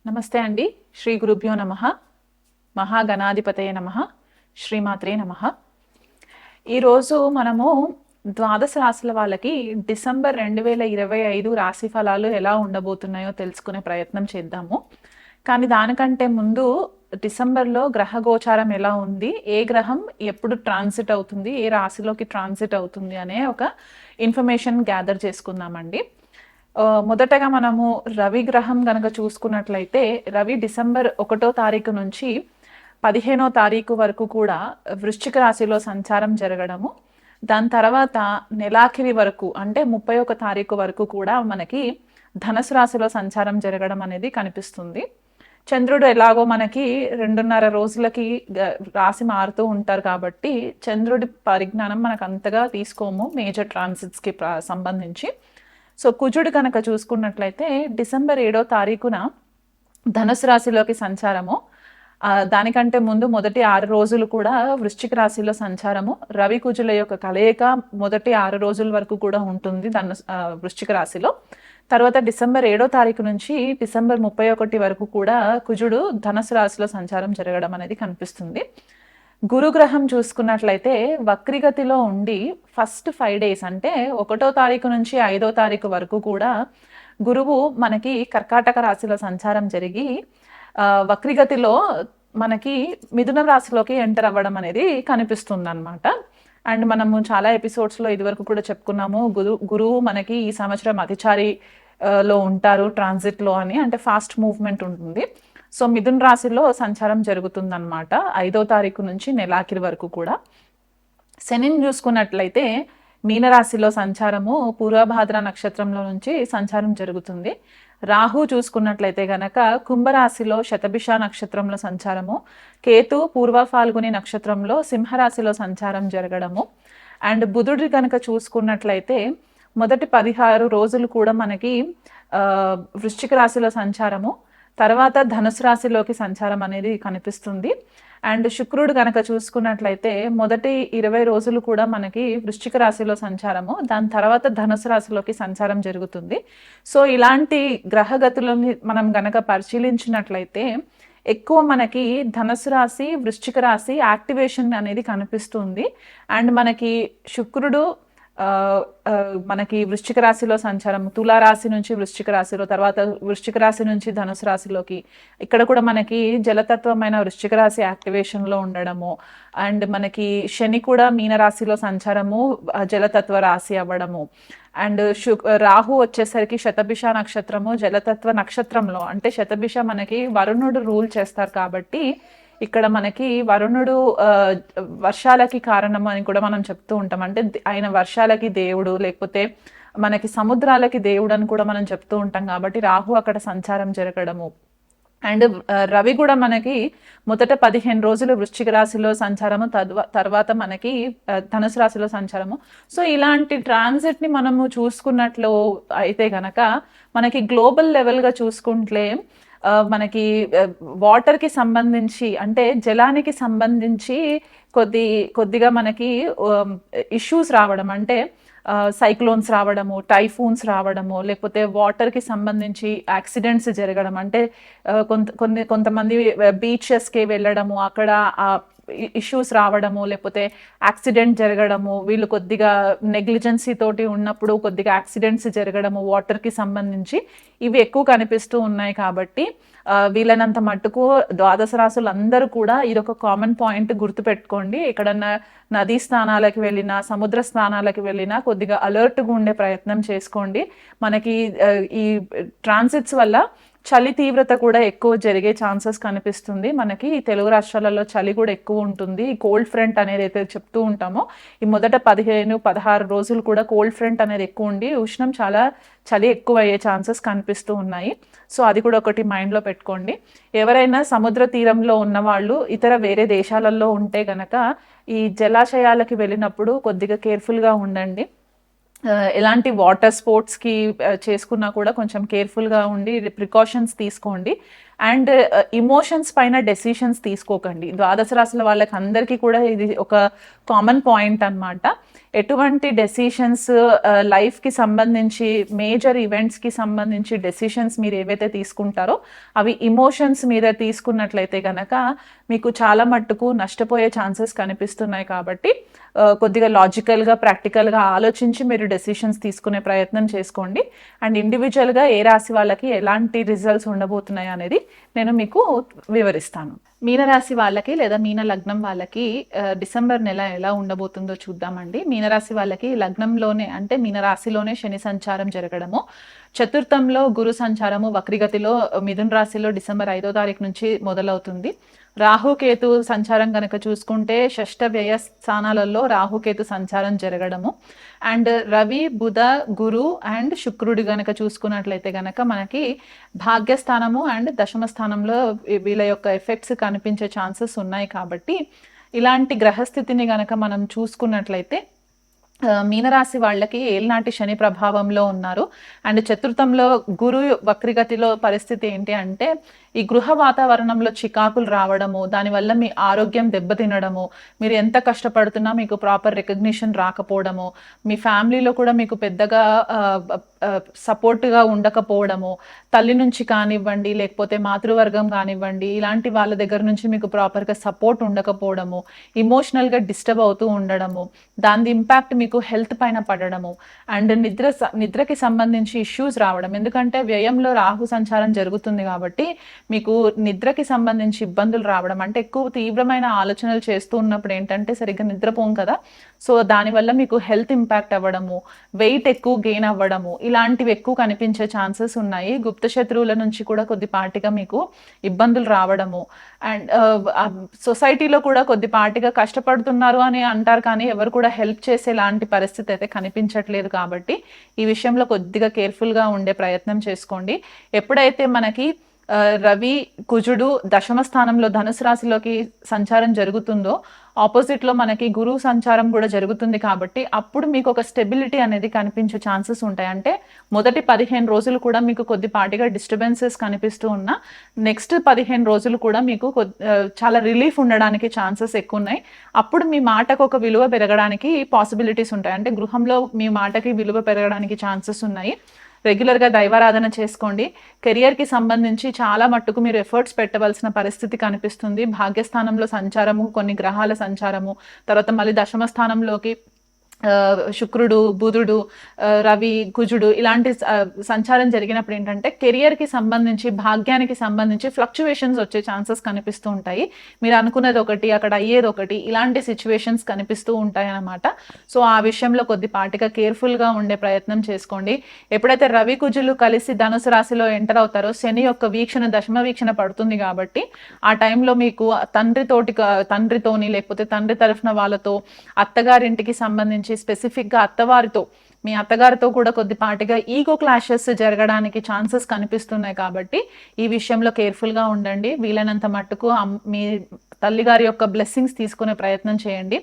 నమస్తే అండి. శ్రీ గురుభ్యో నమః. మహాగణాధిపతయ నమః. శ్రీమాత్రే నమః. ఈరోజు మనము ద్వాదశ రాశుల వాళ్ళకి డిసెంబర్ 2025 రాశి ఫలాలు ఎలా ఉండబోతున్నాయో తెలుసుకునే ప్రయత్నం చేద్దాము. కానీ దానికంటే ముందు డిసెంబర్లో గ్రహ గోచారం ఎలా ఉంది, ఏ గ్రహం ఎప్పుడు ట్రాన్సిట్ అవుతుంది, ఏ రాశిలోకి ట్రాన్సిట్ అవుతుంది అనే ఒక ఇన్ఫర్మేషన్ గ్యాదర్ చేసుకుందామండి. మొదటగా మనము రవి గ్రహం గనక చూసుకున్నట్లయితే రవి డిసెంబర్ 1వ తారీఖు నుంచి 15వ తారీఖు వరకు కూడా వృశ్చిక రాశిలో సంచారం జరగడము, దాని తర్వాత నెలాఖరి వరకు అంటే 31వ తారీఖు వరకు కూడా మనకి ధనుసు రాశిలో సంచారం జరగడం అనేది కనిపిస్తుంది. చంద్రుడు ఎలాగో మనకి 2.5 రోజులకి రాశి మారుతూ ఉంటారు కాబట్టి చంద్రుడి పరిజ్ఞానం మనకు అంతగా తీసుకోము మేజర్ ట్రాన్సిట్స్కి సంబంధించి. సో కుజుడు కనుక చూసుకున్నట్లయితే డిసెంబర్ 7వ తారీఖున ధనుసు రాశిలోకి సంచారము, దానికంటే ముందు మొదటి 6 రోజులు కూడా వృశ్చిక రాశిలో సంచారము, రవి కుజుల యొక్క కలయిక మొదటి 6 రోజుల వరకు కూడా ఉంటుంది వృశ్చిక రాశిలో. తర్వాత డిసెంబర్ 7వ తారీఖు నుంచి డిసెంబర్ 31 వరకు కూడా కుజుడు ధనుసు రాశిలో సంచారం జరగడం అనేది కనిపిస్తుంది. గురుగ్రహం చూసుకున్నట్లయితే వక్రిగతిలో ఉండి ఫస్ట్ 5 days అంటే 1వ తారీఖు నుంచి 5వ తారీఖు వరకు కూడా గురువు మనకి కర్కాటక రాశిలో సంచారం జరిగి వక్రిగతిలో మనకి మిథున రాశిలోకి ఎంటర్ అవ్వడం అనేది కనిపిస్తుంది అనమాట. అండ్ మనము చాలా ఎపిసోడ్స్లో ఇదివరకు కూడా చెప్పుకున్నాము, గురువు మనకి ఈ సంవత్సరం అతిచారి లో ఉంటారు ట్రాన్సిట్లో అని, అంటే ఫాస్ట్ మూవ్మెంట్ ఉంటుంది. సో మిథున రాశిలో సంచారం జరుగుతుందన్నమాట 5వ తారీఖు నుంచి నెలాఖరి వరకు కూడా. శనిని చూసుకున్నట్లయితే మీనరాశిలో సంచారము పూర్వభాద్ర నక్షత్రంలో నుంచి సంచారం జరుగుతుంది. రాహు చూసుకున్నట్లయితే గనక కుంభరాశిలో శతభిష నక్షత్రంలో సంచారము, కేతు పూర్వ ఫాల్గుని నక్షత్రంలో సింహరాశిలో సంచారం జరగడము. అండ్ బుధుడి కనుక చూసుకున్నట్లయితే మొదటి 16 రోజులు కూడా మనకి వృశ్చిక రాశిలో సంచారము, తర్వాత ధనుసు రాశిలోకి సంచారం అనేది కనిపిస్తుంది. అండ్ శుక్రుడు కనుక చూసుకున్నట్లయితే మొదటి 20 రోజులు కూడా మనకి వృశ్చిక రాశిలో సంచారము, దాని తర్వాత ధనుసు రాశిలోకి సంచారం జరుగుతుంది. సో ఇలాంటి గ్రహగతులని మనం గనక పరిశీలించినట్లయితే ఎక్కువ మనకి ధనుసు రాశి వృశ్చిక రాశి యాక్టివేషన్ అనేది కనిపిస్తుంది. అండ్ మనకి శుక్రుడు మనకి వృశ్చిక రాశిలో సంచారం, తులారాశి నుంచి వృశ్చిక రాశిలో, తర్వాత వృశ్చిక రాశి నుంచి ధనుసు రాశిలోకి, ఇక్కడ కూడా మనకి జలతత్వమైన వృశ్చిక రాశి యాక్టివేషన్లో ఉండడము. అండ్ మనకి శని కూడా మీనరాశిలో సంచారము, జలతత్వ రాశి అవ్వడము. అండ్ రాహు వచ్చేసరికి శతభిష నక్షత్రము జలతత్వ నక్షత్రంలో, అంటే శతభిష మనకి వరుణుడు రూల్ చేస్తారు కాబట్టి ఇక్కడ మనకి వరుణుడు వర్షాలకి కారణం అని కూడా మనం చెప్తూ ఉంటాం. అంటే ఆయన వర్షాలకి దేవుడు, లేకపోతే మనకి సముద్రాలకి దేవుడు అని కూడా మనం చెప్తూ ఉంటాం కాబట్టి రాహు అక్కడ సంచారం జరగడము. అండ్ రవి కూడా మనకి మొదట 15 రోజులు వృశ్చిక రాశిలో సంచారము, తర్వాత మనకి ధనుసు రాశిలో సంచారము. సో ఇలాంటి ట్రాన్సిట్ని మనము చూసుకున్నట్లు అయితే గనక మనకి గ్లోబల్ లెవెల్గా చూసుకుంటే మనకి వాటర్కి సంబంధించి, అంటే జలానికి సంబంధించి కొద్దిగా మనకి ఇష్యూస్ రావడం, అంటే సైక్లోన్స్ రావడము, టైఫూన్స్ రావడము, లేకపోతే వాటర్కి సంబంధించి యాక్సిడెంట్స్ జరగడం, అంటే కొంతమంది బీచెస్కి వెళ్ళడము, అక్కడ ఇష్యూస్ రావడము, లేకపోతే యాక్సిడెంట్ జరగడము, వీళ్ళు కొద్దిగా నెగ్లిజెన్సీ తోటి ఉన్నప్పుడు కొద్దిగా యాక్సిడెంట్స్ జరగడము వాటర్కి సంబంధించి ఇవి ఎక్కువ కనిపిస్తూ ఉన్నాయి. కాబట్టి వీళ్ళనంత మట్టుకు ద్వాదశ రాశులు అందరూ కూడా ఇదొక కామన్ పాయింట్ గుర్తుపెట్టుకోండి. ఎక్కడన్నా నదీ స్థానాలకు వెళ్ళినా, సముద్ర స్థానాలకు వెళ్ళినా కొద్దిగా అలర్ట్గా ఉండే ప్రయత్నం చేసుకోండి. మనకి ఈ ట్రాన్సిట్స్ వల్ల చలి తీవ్రత కూడా ఎక్కువ జరిగే ఛాన్సెస్ కనిపిస్తుంది. మనకి తెలుగు రాష్ట్రాలలో చలి కూడా ఎక్కువ ఉంటుంది. ఈ కోల్డ్ ఫ్రంట్ అనేది అయితే చెప్తూ ఉంటామో, ఈ మొదట 15-16 రోజులు కూడా కోల్డ్ ఫ్రంట్ అనేది ఎక్కువ ఉండి ఉష్ణం చలి ఎక్కువ అయ్యే ఛాన్సెస్ కనిపిస్తూ ఉన్నాయి. సో అది కూడా ఒకటి మైండ్లో పెట్టుకోండి. ఎవరైనా సముద్ర తీరంలో ఉన్నవాళ్ళు వేరే దేశాలలో ఉంటే గనక ఈ జలాశయాలకి వెళ్ళినప్పుడు కొద్దిగా కేర్ఫుల్గా ఉండండి. ఎలాంటి వాటర్ స్పోర్ట్స్కి చేసుకున్నా కూడా కొంచెం కేర్ఫుల్గా ఉండి ప్రికాషన్స్ తీసుకోండి. అండ్ ఇమోషన్స్ పైన డెసిషన్స్ తీసుకోకండి. ద్వాదశ రాశుల వాళ్ళకి అందరికీ కూడా ఇది ఒక కామన్ పాయింట్ అన్నమాట. ఎటువంటి డెసిషన్స్ లైఫ్కి సంబంధించి మేజర్ ఈవెంట్స్కి సంబంధించి డెసిషన్స్ మీరు ఏవైతే తీసుకుంటారో అవి ఇమోషన్స్ మీద తీసుకున్నట్లయితే కనుక మీకు చాలా మట్టుకు నష్టపోయే ఛాన్సెస్ కనిపిస్తున్నాయి. కాబట్టి కొద్దిగా లాజికల్గా ప్రాక్టికల్గా ఆలోచించి మీరు డెసిషన్స్ తీసుకునే ప్రయత్నం చేసుకోండి. అండ్ ఇండివిజువల్గా ఏ రాశి వాళ్ళకి ఎలాంటి రిజల్ట్స్ ఉండబోతున్నాయి అనేది నేను మీకు వివరిస్తాను. మీనరాశి వాళ్ళకి లేదా మీన లగ్నం వాళ్ళకి డిసెంబర్ నెల ఎలా ఉండబోతుందో చూద్దామండి. మీనరాశి వాళ్ళకి లగ్నంలోనే అంటే మీనరాశిలోనే శని సంచారం జరగడము, చతుర్థంలో గురు సంచారము వక్రిగతిలో మిథున రాశిలో డిసెంబర్ 5వ తారీఖు నుంచి మొదలవుతుంది. రాహుకేతు సంచారం కనుక చూసుకుంటే షష్ఠ వ్యయ స్థానాలలో రాహుకేతు సంచారం జరగడము, and Ravi Budha Guru and శుక్రుడు గనక చూసుకున్నట్లయితే గనక మనకి భాగ్యస్థానము అండ్ దశమ స్థానంలో వీళ్ళ యొక్క ఎఫెక్ట్స్ కనిపించే ఛాన్సెస్ ఉన్నాయి. కాబట్టి ఇలాంటి గ్రహస్థితిని గనక మనం చూసుకున్నట్లయితే మీనరాశి వాళ్ళకి ఏలినాటి శని ప్రభావంలో ఉన్నారు. అండ్ చతుర్థంలో గురు వక్రిగతిలో పరిస్థితి ఏంటి అంటే ఈ గృహ వాతావరణంలో చికాకులు రావడము, దానివల్ల మీ ఆరోగ్యం దెబ్బతినడము, మీరు ఎంత కష్టపడుతున్నా మీకు ప్రాపర్ రికగ్నిషన్ రాకపోవడము, మీ ఫ్యామిలీలో కూడా మీకు పెద్దగా సపోర్ట్గా ఉండకపోవడము, తల్లి నుంచి కానివ్వండి లేకపోతే మాతృవర్గం కానివ్వండి ఇలాంటి వాళ్ళ దగ్గర నుంచి మీకు ప్రాపర్గా సపోర్ట్ ఉండకపోవడము, ఇమోషనల్గా డిస్టర్బ్ అవుతూ ఉండడము, దాని ఇంపాక్ట్ మీకు హెల్త్ పైన పడడము, అండ్ నిద్రకి సంబంధించి ఇష్యూస్ రావడం. ఎందుకంటే వ్యయంలో రాహు సంచారం జరుగుతుంది కాబట్టి మీకు నిద్రకి సంబంధించి ఇబ్బందులు రావడం, అంటే ఎక్కువ తీవ్రమైన ఆలోచనలు చేస్తూ ఉన్నప్పుడు ఏంటంటే సరిగ్గా నిద్రపోం కదా, సో దానివల్ల మీకు హెల్త్ ఇంపాక్ట్ అవ్వడము, వెయిట్ ఎక్కువ గెయిన్ అవ్వడము ఇలాంటివి ఎక్కువ కనిపించే ఛాన్సెస్ ఉన్నాయి. గుప్త శత్రువుల నుంచి కూడా కొద్దిపాటిగా మీకు ఇబ్బందులు రావడము, అండ్ సొసైటీలో కూడా కొద్దిపాటిగా కష్టపడుతున్నారు అని అంటారు కానీ ఎవరు కూడా హెల్ప్ చేసేలాంటి పరిస్థితి అయితే కనిపించట్లేదు. కాబట్టి ఈ విషయంలో కొద్దిగా కేర్ఫుల్గా ఉండే ప్రయత్నం చేసుకోండి. ఎప్పుడైతే మనకి రవి కుజుడు దశమ స్థానంలో ధనుసు రాశిలోకి సంచారం జరుగుతుందో ఆపోజిట్లో మనకి గురువు సంచారం కూడా జరుగుతుంది. కాబట్టి అప్పుడు మీకు ఒక స్టెబిలిటీ అనేది కనిపించే ఛాన్సెస్ ఉంటాయి. అంటే మొదటి 15 రోజులు కూడా మీకు కొద్దిపాటిగా డిస్టర్బెన్సెస్ కనిపిస్తూ ఉన్నా నెక్స్ట్ 15 రోజులు కూడా మీకు చాలా రిలీఫ్ ఉండడానికి ఛాన్సెస్ ఎక్కువ ఉన్నాయి. అప్పుడు మీ మాటకు ఒక విలువ పెరగడానికి పాసిబిలిటీస్ ఉంటాయి. అంటే గృహంలో మీ మాటకి విలువ పెరగడానికి ఛాన్సెస్ ఉన్నాయి. రెగ్యులర్గా దైవారాధన చేసుకోండి. కెరియర్కి సంబంధించి చాలా మట్టుకు మీరు ఎఫర్ట్స్ పెట్టవలసిన పరిస్థితి కనిపిస్తుంది. భాగ్యస్థానంలో సంచారము, కొన్ని గ్రహాల సంచారము, తర్వాత మళ్ళీ దశమ స్థానంలోకి శుక్రుడు బుధుడు రవి కుజుడు ఇలాంటి సంచారం జరిగినప్పుడు ఏంటంటే కెరియర్కి సంబంధించి భాగ్యానికి సంబంధించి ఫ్లక్చువేషన్స్ వచ్చే ఛాన్సెస్ కనిపిస్తూ ఉంటాయి. మీరు అనుకున్నది ఒకటి అక్కడ అయ్యేది ఒకటి ఇలాంటి సిచ్యువేషన్స్ కనిపిస్తూ ఉంటాయి అన్నమాట. సో ఆ విషయంలో కొద్దిపాటిగా కేర్ఫుల్గా ఉండే ప్రయత్నం చేసుకోండి. ఎప్పుడైతే రవి కుజులు కలిసి ధనుసు రాశిలో ఎంటర్ అవుతారో శని యొక్క వీక్షణ దశమ వీక్షణ పడుతుంది. కాబట్టి ఆ టైంలో మీకు తండ్రితోని లేకపోతే తండ్రి తరఫున వాళ్ళతో అత్తగారింటికి సంబంధించి స్పెసిఫిక్గా మీ అత్తగారితో కూడా కొద్దిపాటిగా ఈగో క్లాషెస్ జరగడానికి ఛాన్సెస్ కనిపిస్తున్నాయి. కాబట్టి ఈ విషయంలో కేర్ఫుల్గా ఉండండి. వీలైనంత మట్టుకు మీ తల్లిగారి యొక్క బ్లెస్సింగ్స్ తీసుకునే ప్రయత్నం చేయండి.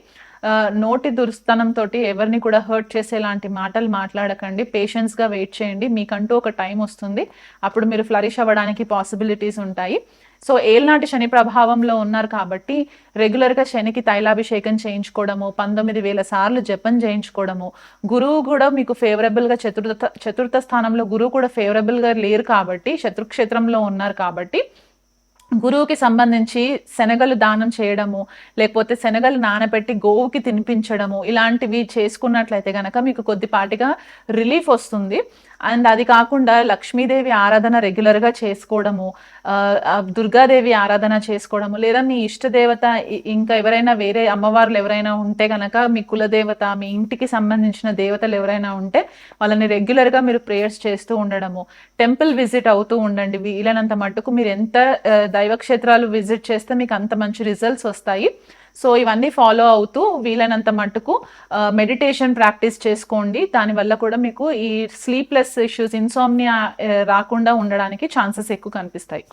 నోటి దుర్స్థనంతో ఎవరిని కూడా హర్ట్ చేసేలాంటి మాటలు మాట్లాడకండి. పేషెన్స్గా వెయిట్ చేయండి. మీకంటూ ఒక టైం వస్తుంది, అప్పుడు మీరు ఫ్లరిష్ అవ్వడానికి పాసిబిలిటీస్ ఉంటాయి. సో ఏల్నాటి శని ప్రభావంలో ఉన్నారు కాబట్టి రెగ్యులర్గా శనికి తైలాభిషేకం చేయించుకోవడము, 19,000 సార్లు జపం చేయించుకోవడము, గురువు కూడా మీకు ఫేవరబుల్గా చతుర్థ స్థానంలో గురువు కూడా ఫేవరబుల్గా లేరు కాబట్టి శత్రుక్షేత్రంలో ఉన్నారు. కాబట్టి గురువుకి సంబంధించి శనగలు దానం చేయడము లేకపోతే శనగలు నానబెట్టి గోవుకి తినిపించడము ఇలాంటివి చేసుకున్నట్లయితే కనుక మీకు కొద్దిపాటిగా రిలీఫ్ వస్తుంది. అండ్ అది కాకుండా లక్ష్మీదేవి ఆరాధన రెగ్యులర్గా చేసుకోవడము, దుర్గాదేవి ఆరాధన చేసుకోవడము, లేదా మీ ఇష్టదేవత ఇంకా ఎవరైనా వేరే అమ్మవార్లు ఎవరైనా ఉంటే కనుక మీ కులదేవత మీ ఇంటికి సంబంధించిన దేవతలు ఎవరైనా ఉంటే వాళ్ళని రెగ్యులర్గా మీరు ప్రేయర్స్ చేస్తూ ఉండడము, టెంపుల్ విజిట్ అవుతూ ఉండండి. వీలైనంత మట్టుకు మీరు ఎంత దైవక్షేత్రాలు విజిట్ చేస్తే మీకు అంత మంచి రిజల్ట్స్ వస్తాయి. సో ఇవన్నీ ఫాలో అవుతూ వీలైనంత మట్టుకు మెడిటేషన్ ప్రాక్టీస్ చేసుకోండి. దానివల్ల కూడా మీకు ఈ స్లీప్లెస్ ఇష్యూస్ ఇన్సోమ్నియా రాకుండా ఉండడానికి ఛాన్సెస్ ఎక్కువ కనిపిస్తాయి.